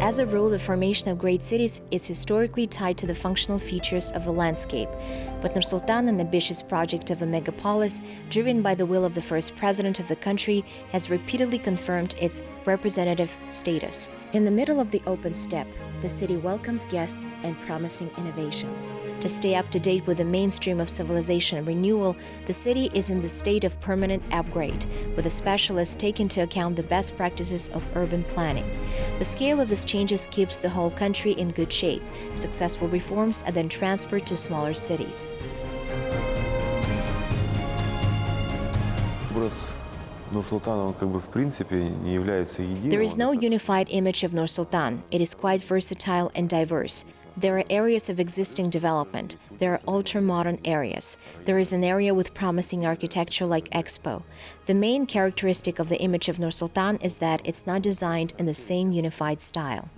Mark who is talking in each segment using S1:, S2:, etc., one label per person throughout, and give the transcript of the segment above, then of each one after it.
S1: As a rule, the formation of great cities is historically tied to the functional features of the landscape. But Nur-Sultan, an ambitious project of a megapolis, driven by the will of the first president of the country, has repeatedly confirmed its representative status. In the middle of the open steppe, the city welcomes guests and promising innovations. To stay up to date with the mainstream of civilization and renewal, the city is in the state of permanent upgrade, with the specialists taking into account the best practices of urban planning. The scale of these changes keeps the whole country in good shape. Successful reforms are then transferred to smaller cities. There is no unified image of Nur-Sultan. It is quite versatile and diverse. There are areas of existing development. There are ultra-modern areas. There is an area with promising architecture like Expo. The main characteristic of the image of Nur-Sultan is that it's not designed in the same unified style.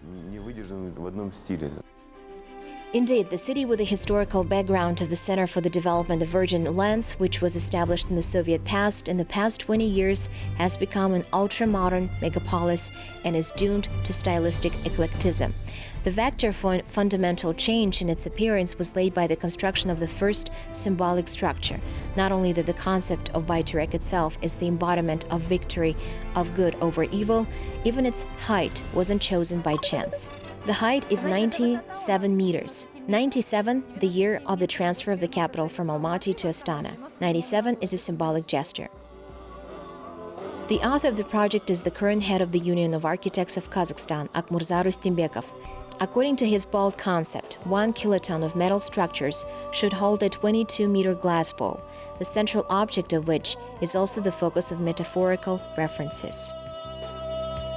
S1: Indeed, the city with a historical background of the Center for the Development of Virgin Lands, which was established in the Soviet past, in the past 20 years has become an ultra-modern megapolis and is doomed to stylistic eclecticism. The vector for fundamental change in its appearance was laid by the construction of the first symbolic structure. Not only that the concept of Bayturek itself is the embodiment of victory of good over evil, even its height wasn't chosen by chance. The height is 97 meters. 97, the year of the transfer of the capital from Almaty to Astana. 97 is a symbolic gesture. The author of the project is the current head of the Union of Architects of Kazakhstan, Akmurza Rustimbekov. According to his bold concept, 1 kiloton of metal structures should hold a 22-meter glass bowl, the central object of which is also the focus of metaphorical references.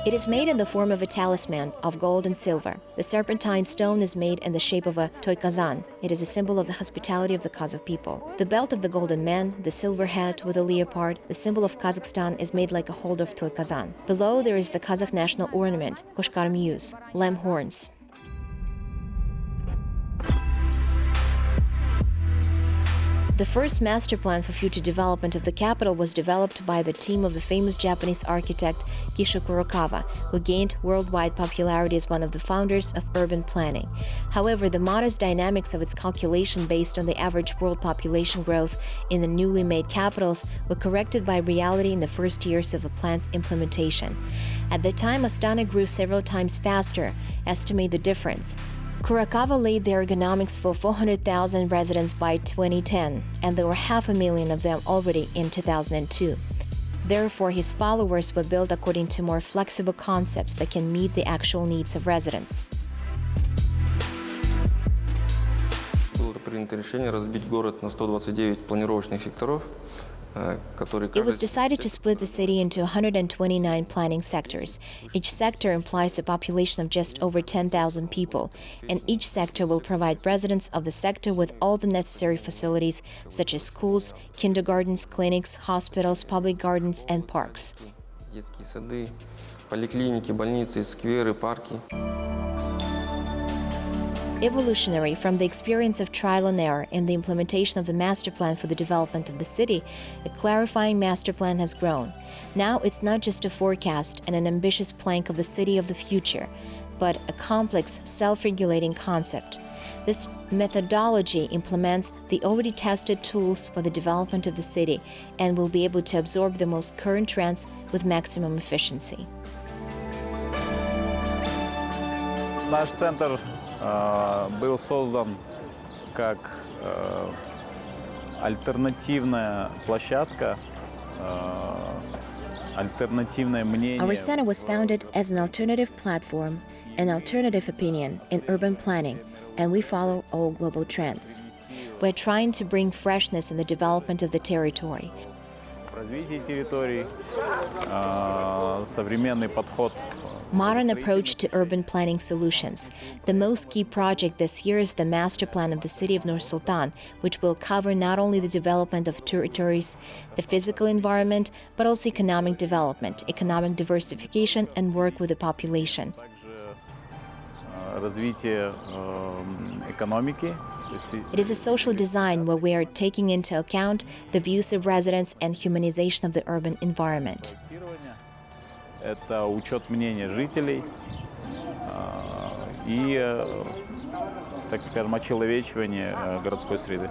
S1: It is made in the form of a talisman of gold and silver. The serpentine stone is made in the shape of a toy kazan. It is a symbol of the hospitality of the Kazakh people. The belt of the golden man, the silver hat with a leopard, the symbol of Kazakhstan, is made like a holder of toy kazan. Below there is the Kazakh national ornament, koshkar muse, lamb horns. The first master plan for future development of the capital was developed by the team of the famous Japanese architect Kisho Kurokawa, who gained worldwide popularity as one of the founders of urban planning. However, the modest dynamics of its calculation based on the average world population growth in the newly made capitals were corrected by reality in the first years of the plan's implementation. At the time, Astana grew several times faster. Estimate the difference. Kurokawa laid the ergonomics for 400,000 residents by 2010, and there were 500,000 of them already in 2002. Therefore, his followers were built according to more flexible concepts that can meet the actual needs of residents.
S2: Было принято решение разбить город на 129 планировочных секторов.
S1: It was decided to split the city into 129 planning sectors. Each sector implies a population of just over 10,000 people, and each sector will provide residents of the sector with all the necessary facilities, such as schools, kindergartens, clinics, hospitals, public gardens, and parks.
S2: Детские сады, поликлиники, больницы, скверы, парки.
S1: Evolutionary from the experience of trial and error in the implementation of the master plan for the development of the city, a clarifying master plan has grown. Now it's not just a forecast and an ambitious plank of the city of the future, but a complex, self-regulating concept. This methodology implements the already tested tools for the development of the city and will be able to absorb the most current trends with maximum efficiency.
S3: Наш центр был создан как альтернативная площадка, альтернативное мнение.
S1: Our center was founded as an alternative platform, an alternative opinion in urban planning, and we follow all global trends. We're trying to bring freshness in the development of the territory.
S3: В развитии территорий, современный подход.
S1: Modern approach to urban planning solutions. The most key project this year is the master plan of the city of Nur-Sultan, which will cover not only the development of territories, the physical environment, but also economic development, economic diversification, and work with the population.
S3: Развитие экономики.
S1: It is a social design where we are taking into account the views of residents and humanization of the urban environment.
S3: Это учет мнения жителей, и, так скажем, очеловечивание городской среды.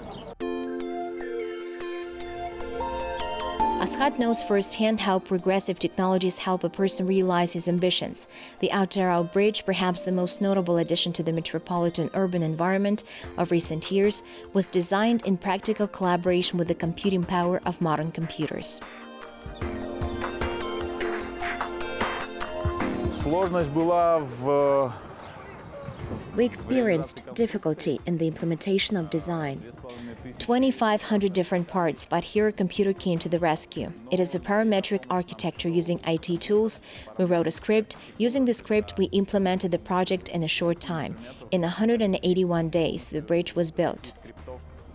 S1: Ashat knows firsthand how progressive technologies help a person realize his ambitions. The Outarao Bridge, perhaps the most notable addition to the metropolitan urban environment of recent years, was designed in practical collaboration with the computing power of modern computers.
S3: Сложность была в
S1: We experienced difficulty in the implementation of design. 2,500 different parts, but here a computer came to the rescue. It is a parametric architecture using IT tools. We wrote a script. Using the script, we implemented the project in a short time. In 181 days, the bridge was built.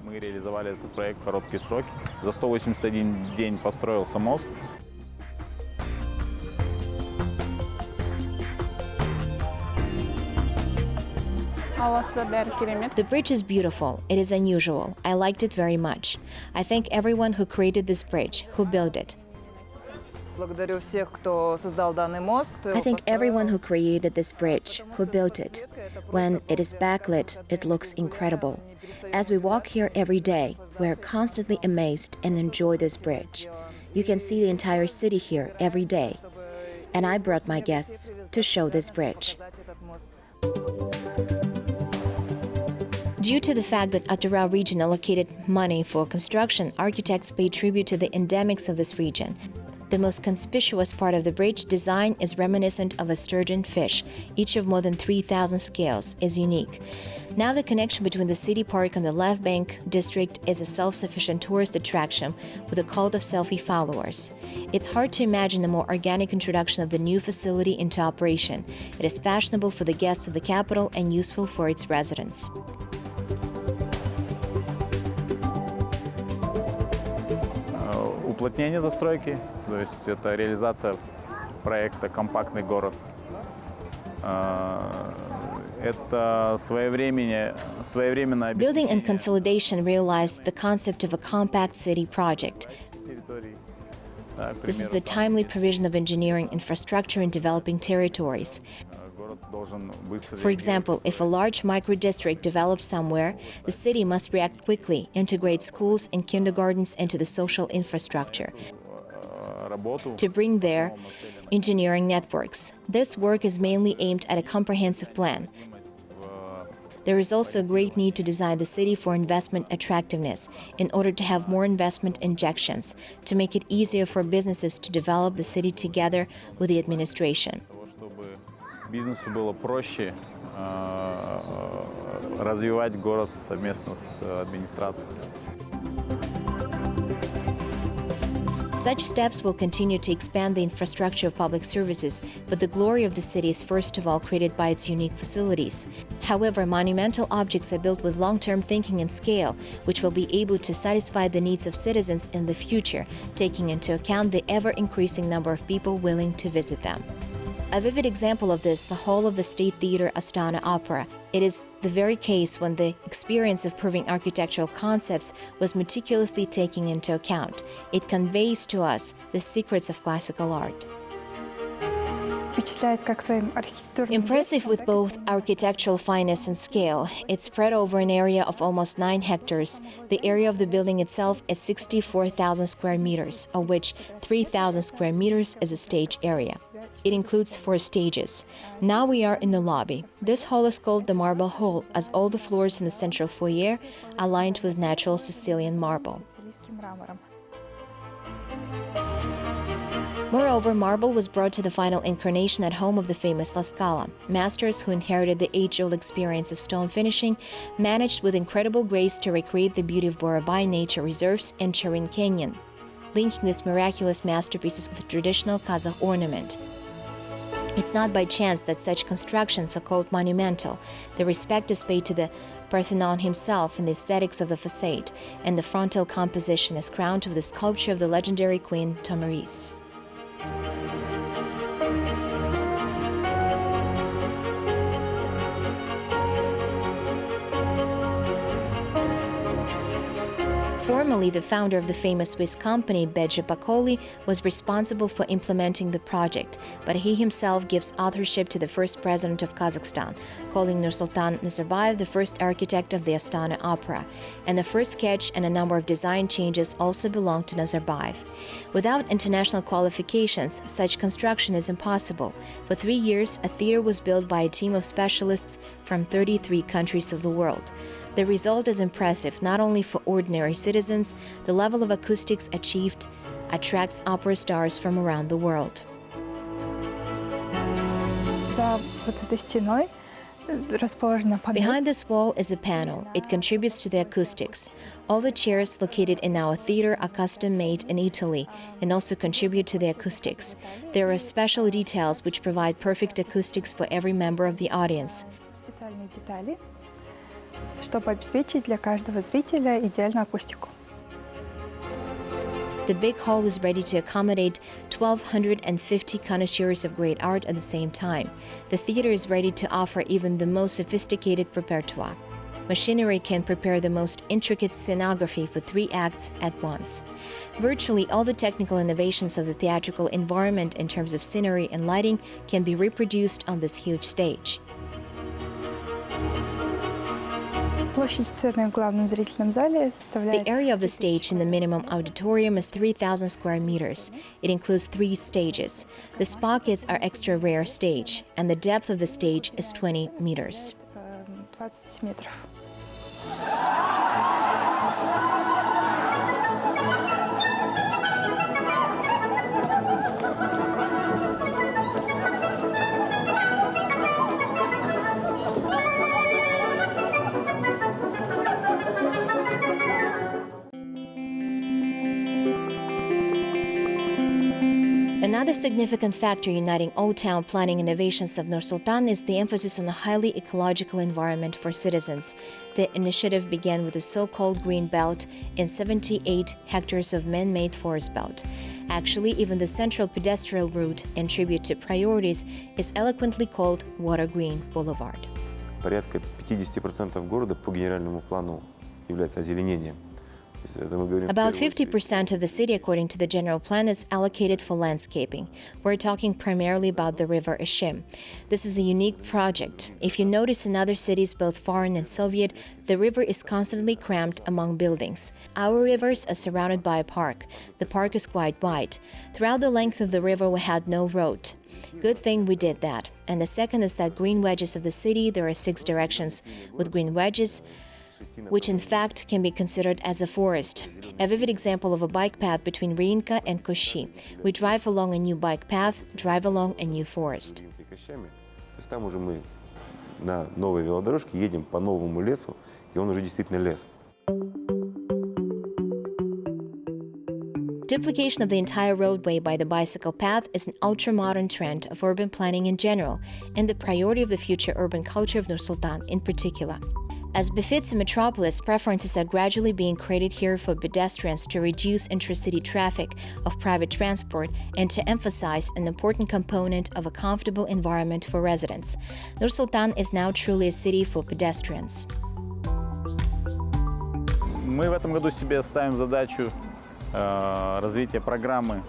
S3: Мы реализовали этот проект в короткие сроки. За 181 день построился мост.
S1: The bridge is beautiful. It is unusual. I liked it very much. I thank everyone who created this bridge, who built it. I thank everyone who created this bridge, who built it. When it is backlit, it looks incredible. As we walk here every day, we are constantly amazed and enjoy this bridge. You can see the entire city here every day. And I brought my guests to show this bridge. Due to the fact that Outarao region allocated money for construction, architects pay tribute to the endemics of this region. The most conspicuous part of the bridge design is reminiscent of a sturgeon fish, each of more than 3,000 scales, is unique. Now the connection between the city park and the left bank district is a self-sufficient tourist attraction with a cult of selfie followers. It's hard to imagine a more organic introduction of the new facility into operation. It is fashionable for the guests of the capital and useful for its residents.
S3: Уплотнение застройки, то есть это реализация проекта «Компактный город». Это своевременное
S1: Building and
S3: обеспечение
S1: consolidation realized the concept of a compact city project.
S3: территорий. Так, к
S1: This is
S3: примеру,
S1: the timely provision of engineering infrastructure in developing territories.
S3: город должен быстро
S1: For example, if a large micro-district develops somewhere, the city must react quickly, integrate schools and kindergartens into the social infrastructure
S3: работу
S1: to bring their engineering networks. This work is mainly aimed at a comprehensive plan. There is also a great need to design the city for investment attractiveness in order to have more investment injections, to make it easier for businesses to develop the city together with the administration.
S3: чтобы бизнесу было проще развивать город совместно с администрацией.
S1: Such steps will continue to expand the infrastructure of public services, but the glory of the city is first of all created by its unique facilities. However, monumental objects are built with long-term thinking and scale, which will be able to satisfy the needs of citizens in the future, taking into account the ever-increasing number of people willing to visit them. A vivid example of this, the Hall of the State Theatre Astana Opera. It is the very case when the experience of proving architectural concepts was meticulously taken into account. It conveys to us the secrets of classical art. Impressive with both architectural fineness and scale, it's spread over an area of almost 9 hectares. The area of the building itself is 64,000 square meters, of which 3,000 square meters is a stage area. It includes 4 stages. Now we are in the lobby. This hall is called the Marble Hall, as all the floors in the central foyer are lined with natural Sicilian marble. Moreover, marble was brought to the final incarnation at home of the famous La Scala. Masters who inherited the age-old experience of stone finishing managed with incredible grace to recreate the beauty of Borabay nature reserves and Charin Canyon, linking these miraculous masterpieces with traditional Kazakh ornament. It's not by chance that such constructions are called monumental. The respect is paid to the Parthenon himself in the aesthetics of the facade, and the frontal composition is crowned with the sculpture of the legendary queen Tomiris. Formerly, the founder of the famous Swiss company, Megapolis, was responsible for implementing the project, but he himself gives authorship to the first president of Kazakhstan, calling Nur-Sultan Nazarbayev the first architect of the Astana Opera, and the first sketch and a number of design changes also belong to Nazarbayev. Without international qualifications, such construction is impossible. For 3 years, a theater was built by a team of specialists from 33 countries of the world. The result is impressive not only for ordinary citizens, the level of acoustics achieved attracts opera stars from around the world. Behind this wall is a panel. It contributes to the acoustics. All the chairs located in our theater are custom-made in Italy and also contribute to the acoustics. There are special details which provide perfect acoustics for every member of the audience.
S4: Чтобы обеспечить для каждого зрителя идеальную акустику.
S1: The big hall is ready to accommodate 1,250 connoisseurs of great art at the same time. The theater is ready to offer even the most sophisticated repertoire. Machinery can prepare the most intricate scenography for 3 acts at once. Virtually all the technical innovations of the theatrical environment in terms of scenery and lighting can be reproduced on this huge stage. The area of the stage in the minimum auditorium is 3,000 square meters. It includes 3 stages. The spockets are extra rare stage, and the depth of the stage is 20 meters. Another significant factor uniting old town planning innovations of Nur-Sultan is the emphasis on a highly ecological environment for citizens. The initiative began with the so-called Green Belt in 78 hectares of man-made forest belt. Actually, even the central pedestrian route, in tribute to priorities, is eloquently called Water Green Boulevard.
S5: Порядка 50% города по генеральному плану является озеленением.
S1: About 50% of the city, according to the general plan, is allocated for landscaping. We're talking primarily about the river Ishim. This is a unique project. If you notice in other cities, both foreign and Soviet, the river is constantly cramped among buildings. Our rivers are surrounded by a park. The park is quite wide. Throughout the length of the river, we had no road. Good thing we did that. And the second is that green wedges of the city, there are 6 directions with green wedges, which in fact can be considered as a forest. A vivid example of a bike path between Rinka and Koshi. We drive along a new bike path, drive along a new forest.
S5: Там уже мы на новой велодорожке едем по новому лесу, и он уже действительно лес.
S1: Duplication of the entire roadway by the bicycle path is an ultra-modern trend of urban planning in general, and the priority of the future urban culture of Nur-Sultan in particular. As befits a metropolis, preferences are gradually being created here for pedestrians to reduce intracity traffic of private transport and to emphasize an important component of a comfortable environment for residents. Nur-Sultan is now truly a city for pedestrians.
S3: Мы в этом году себе ставим задачу развития программы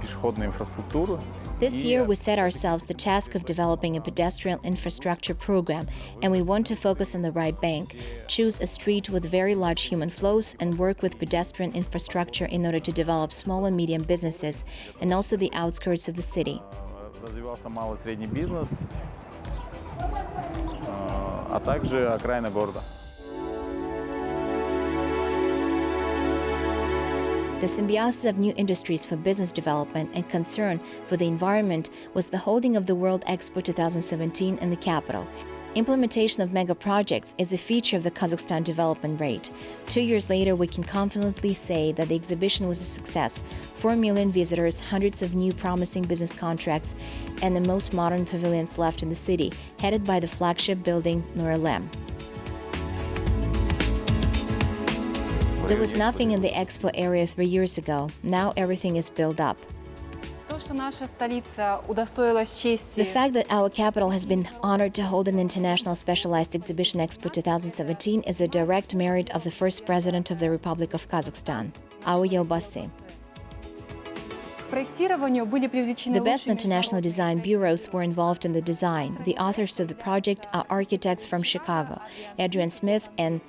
S3: пешеходной инфраструктуры.
S1: This year, we set ourselves the task of developing a pedestrian infrastructure program, and we want to focus on the right bank, choose a street with very large human flows, and work with pedestrian infrastructure in order to develop small and medium businesses, and also the outskirts of the city.
S3: Развивался малый и средний бизнес, а также окраина города.
S1: The symbiosis of new industries for business development and concern for the environment was the holding of the World Expo 2017 in the capital. Implementation of mega projects is a feature of the Kazakhstan development rate. 2 years later, we can confidently say that the exhibition was a success. 4 million visitors, hundreds of new promising business contracts, and the most modern pavilions left in the city, headed by the flagship building Nur-Sultan. There was nothing in the expo area 3 years ago. Now everything is built up. The fact that our capital has been honored to hold an International Specialized Exhibition Expo 2017 is a direct merit of the first President of the Republic of Kazakhstan, our Елбасы. The best international design bureaus were involved in the design. The authors of the project are architects from Chicago, Adrian Smith and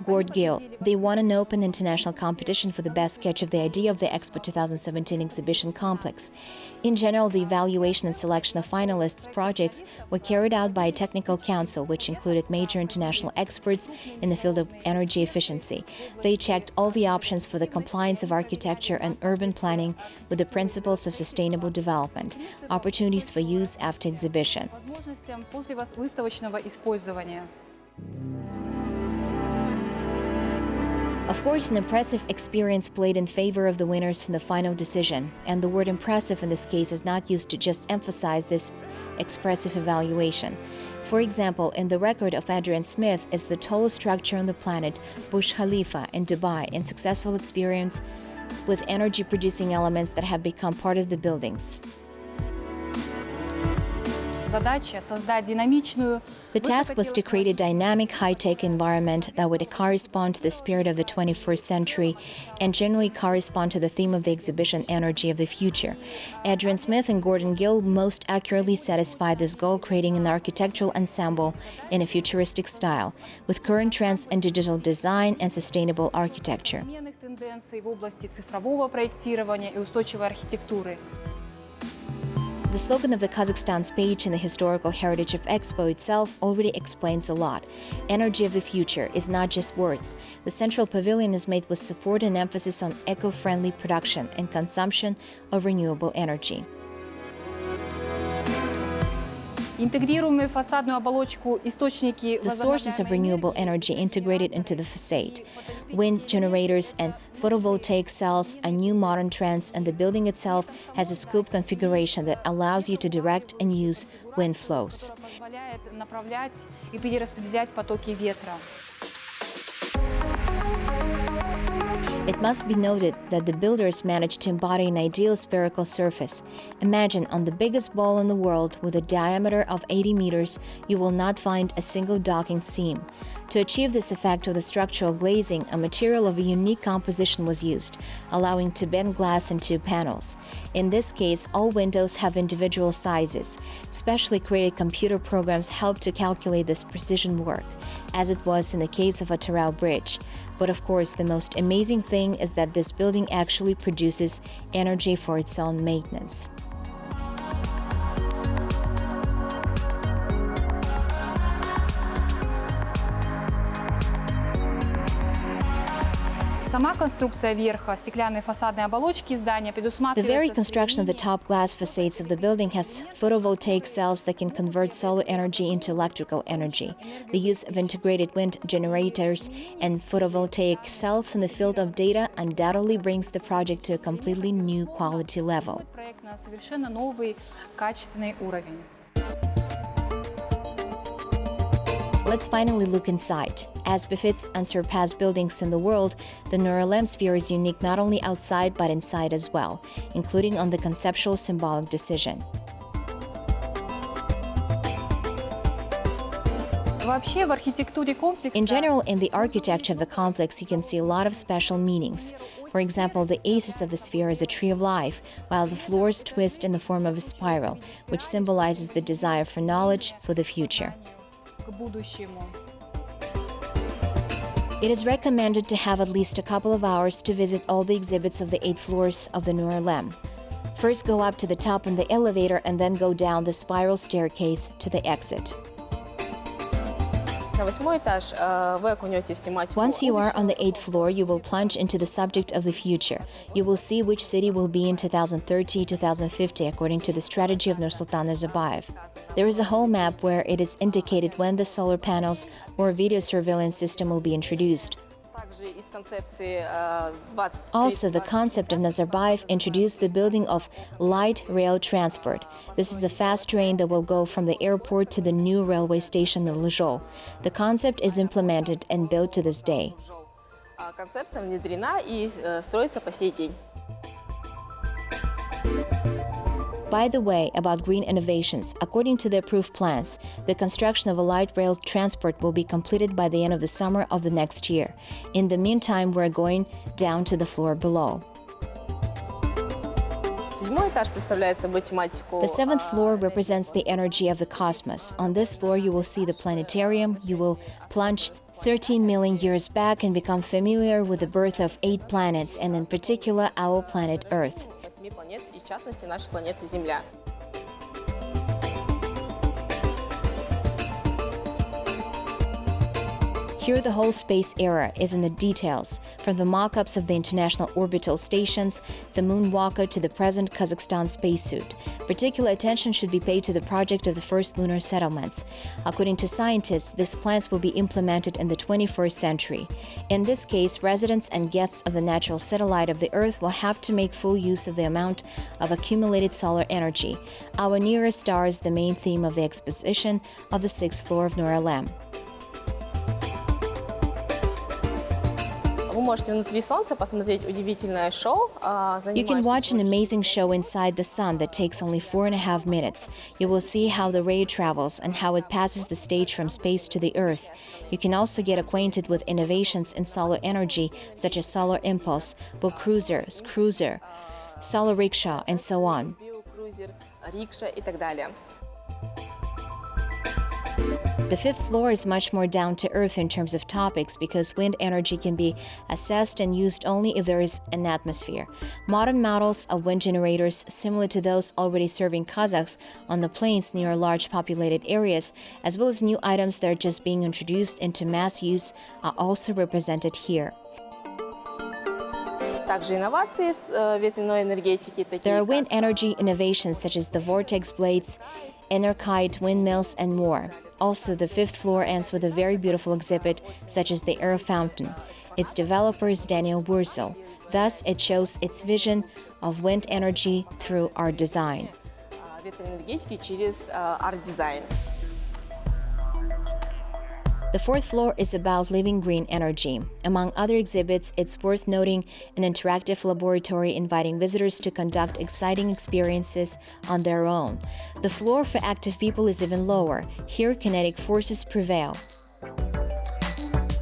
S1: Gord Gill. They won an open international competition for the best sketch of the idea of the Expo 2017 exhibition complex. In general, the evaluation and selection of finalists' projects were carried out by a technical council, which included major international experts in the field of energy efficiency. They checked all the options for the compliance of architecture and urban planning with the principles of sustainable development, opportunities for use after exhibition. Of course, an impressive experience played in favor of the winners in the final decision, and the word impressive in this case is not used to just emphasize this expressive evaluation. For example, in the record of Adrian Smith is the tallest structure on the planet, Burj Khalifa in Dubai, in successful experience with energy-producing elements that have become part of the buildings. The task was to create a dynamic, high-tech environment that would correspond to the spirit of the 21st century and generally correspond to the theme of the exhibition, Energy of the Future. Adrian Smith and Gordon Gill most accurately satisfied this goal, creating an architectural ensemble in a futuristic style, with current trends in digital design and sustainable architecture. The slogan of the Kazakhstan's page in the Historical Heritage of Expo itself already explains a lot. Energy of the future is not just words. The central pavilion is made with support and emphasis on eco-friendly production and consumption of renewable energy. The sources of renewable energy integrated into the facade. Wind generators and photovoltaic cells are new modern trends, and the building itself has a scoop configuration that allows you to direct and use wind flows. It must be noted that the builders managed to embody an ideal spherical surface. Imagine on the biggest ball in the world with a diameter of 80 meters, you will not find a single docking seam. To achieve this effect of the structural glazing, a material of a unique composition was used, allowing to bend glass into panels. In this case, all windows have individual sizes. Specially created computer programs help to calculate this precision work, as it was in the case of a Terrell Bridge. But of course, the most amazing thing is that this building actually produces energy for its own maintenance. The very construction of the top glass facades of the building has photovoltaic cells that can convert solar energy into electrical energy. The use of integrated wind generators and photovoltaic cells in the field of data undoubtedly brings the project to a completely new quality level. Let's finally look inside. As befits unsurpassed buildings in the world, the Nur-Sultan sphere is unique not only outside but inside as well, including on the conceptual symbolic decision. In general, in the architecture of the complex, you can see a lot of special meanings. For example, the aces of the sphere is a tree of life, while the floors twist in the form of a spiral, which symbolizes the desire for knowledge for the future. It is recommended to have at least a couple of hours to visit all the exhibits of the 8 floors of the Nur-Sultan. First go up to the top in the elevator and then go down the spiral staircase to the exit. Once you are on the 8th floor, you will plunge into the subject of the future. You will see which city will be in 2030-2050 according to the strategy of Nur-Sultan Nazarbayev. There is a whole map where it is indicated when the solar panels or video surveillance system will be introduced. Also, the concept of Nazarbayev introduced the building of light rail transport. This is a fast train that will go from the airport to the new railway station in Luzhou. The concept is implemented and built to this day. By the way, about green innovations, according to the approved plans, the construction of a light rail transport will be completed by the end of the summer of the next year. In the meantime, we're going down to the floor below. The seventh floor represents the energy of the cosmos. On this floor, you will see the planetarium. You will plunge 13 million years back and become familiar with the birth of 8 planets, and in particular, our planet Earth. Here, the whole space era is in the details, from the mock-ups of the international orbital stations, the moonwalker to the present Kazakhstan spacesuit. Particular attention should be paid to the project of the first lunar settlements. According to scientists, these plans will be implemented in the 21st century. In this case, residents and guests of the natural satellite of the Earth will have to make full use of the amount of accumulated solar energy. Our nearest star is the main theme of the exposition of the 6th floor of Nur-Sultan.
S6: You can
S1: watch an amazing show inside the sun that takes only 4.5 minutes. You will see how the ray travels and how it passes the stage from space to the Earth. You can also get acquainted with innovations in solar energy, such as solar impulse, book cruiser, solar rickshaw, and so on. The 5th floor is much more down to earth in terms of topics because wind energy can be assessed and used only if there is an atmosphere. Modern models of wind generators, similar to those already serving Kazakhs on the plains near large populated areas, as well as new items that are just being introduced into mass use, are also represented here. There are wind energy innovations such as the vortex blades, inner kite, windmills, and more. Also, the 5th floor ends with a very beautiful exhibit, such as the air fountain. Its developer is Daniel Wurzel. Thus, it shows its vision of wind energy through art design. The 4th floor is about living green energy. Among other exhibits, it's worth noting an interactive laboratory inviting visitors to conduct exciting experiences on their own. The floor for active people is even lower. Here, kinetic forces prevail.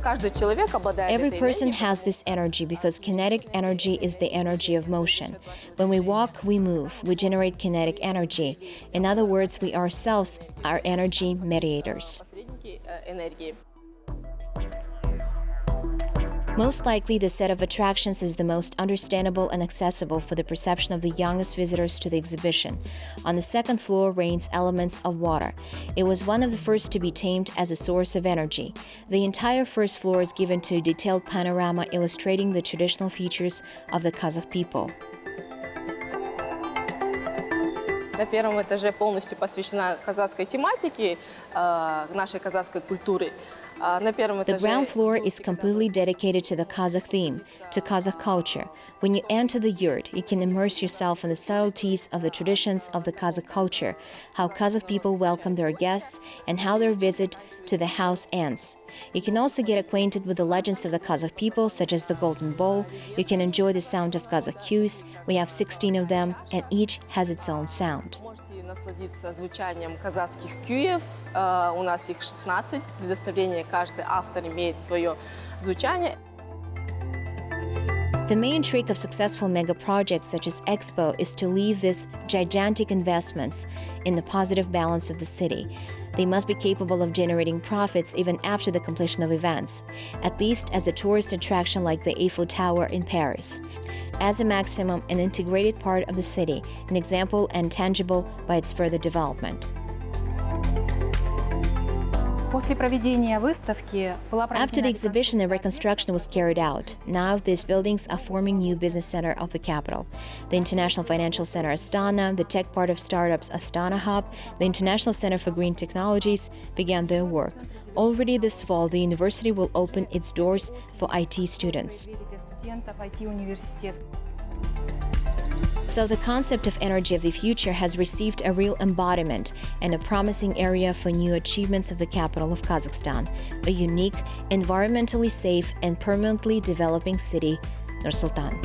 S1: Every person has this energy because kinetic energy is the energy of motion. When we walk, we move, we generate kinetic energy. In other words, we ourselves are energy mediators. Most likely, the set of attractions is the most understandable and accessible for the perception of the youngest visitors to the exhibition. On the 2nd floor reigns elements of water. It was one of the first to be tamed as a source of energy. The entire 1st floor is given to a detailed panorama illustrating the traditional features of the Kazakh people.
S6: На первом этаже полностью посвящена казахской тематике, нашей казахской культуре.
S1: The ground floor is completely dedicated to the Kazakh theme, to Kazakh culture. When you enter the yurt, you can immerse yourself in the subtleties of the traditions of the Kazakh culture, how Kazakh people welcome their guests, and how their visit to the house ends. You can also get acquainted with the legends of the Kazakh people, such as the Golden Bowl. You can enjoy the sound of Kazakh cues. We have 16 of them, and each has its own sound.
S6: Насладиться звучанием казахских кюев. У нас их 16. Предоставление, каждый автор имеет свое звучание.
S1: The main trick of successful mega projects such as Expo is to leave these gigantic investments in the positive balance of the city. They must be capable of generating profits even after the completion of events, at least as a tourist attraction like the Eiffel Tower in Paris. As a maximum, an integrated part of the city, an example and tangible by its further development.
S7: After
S1: the exhibition, a reconstruction was carried out. Now, these buildings are forming new business center of the capital. The International Financial Center Astana, the tech part of startups Astana Hub, the International Center for Green Technologies began their work. Already this fall, the university will open its doors for IT students. So the concept of energy of the future has received a real embodiment and a promising area for new achievements of the capital of Kazakhstan, a unique, environmentally safe and permanently developing city, Nur-Sultan.